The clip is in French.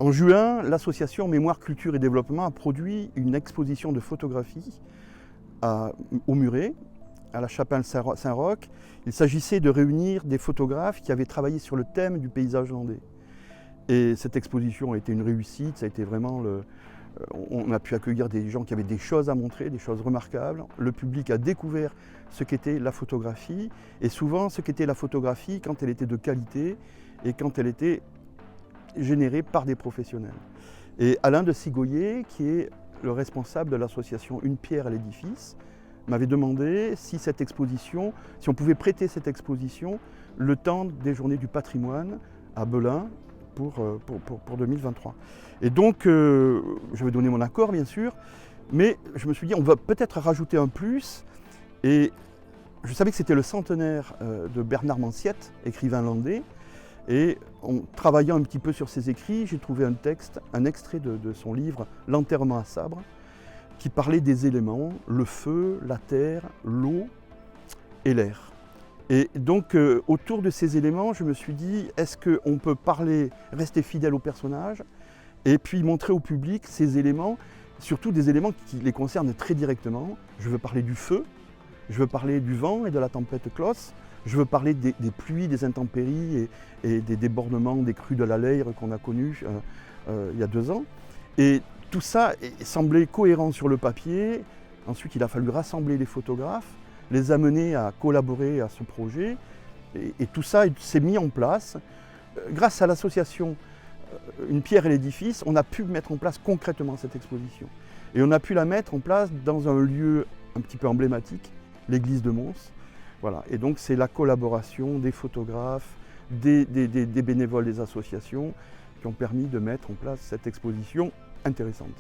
En juin, l'association Mémoire, Culture et Développement a produit une exposition de photographie au Muret, à la chapelle Saint-Roch. Il s'agissait de réunir des photographes qui avaient travaillé sur le thème du paysage landais. Et cette exposition a été une réussite, ça a été vraiment on a pu accueillir des gens qui avaient des choses à montrer, des choses remarquables. Le public a découvert ce qu'était la photographie, et souvent ce qu'était la photographie quand elle était de qualité et quand elle était générée par des professionnels. Et Alain de Sigoyer, qui est le responsable de l'association Une pierre à l'édifice, m'avait demandé si on pouvait prêter cette exposition le temps des journées du patrimoine à Belin pour 2023. Et donc, je vais donner mon accord, bien sûr, mais je me suis dit, on va peut-être rajouter un plus. Et je savais que c'était le centenaire de Bernard Manciette, écrivain landais. Et en travaillant un petit peu sur ses écrits, j'ai trouvé un extrait de son livre « L'enterrement à sabre », qui parlait des éléments, le feu, la terre, l'eau et l'air. Et donc, autour de ces éléments, je me suis dit, est-ce qu'on peut rester fidèle au personnage, et puis montrer au public ces éléments, surtout des éléments qui les concernent très directement. Je veux parler du feu, je veux parler du vent et de la tempête Klaus, je veux parler des pluies, des intempéries et des débordements des crues de la Leyre qu'on a connus il y a 2 ans. Et tout ça semblait cohérent sur le papier. Ensuite, il a fallu rassembler les photographes, les amener à collaborer à ce projet. Et tout ça s'est mis en place. Grâce à l'association Une pierre et l'édifice, on a pu mettre en place concrètement cette exposition. Et on a pu la mettre en place dans un lieu un petit peu emblématique, l'église de Mons. Voilà. Et donc c'est la collaboration des photographes, des bénévoles des associations qui ont permis de mettre en place cette exposition intéressante.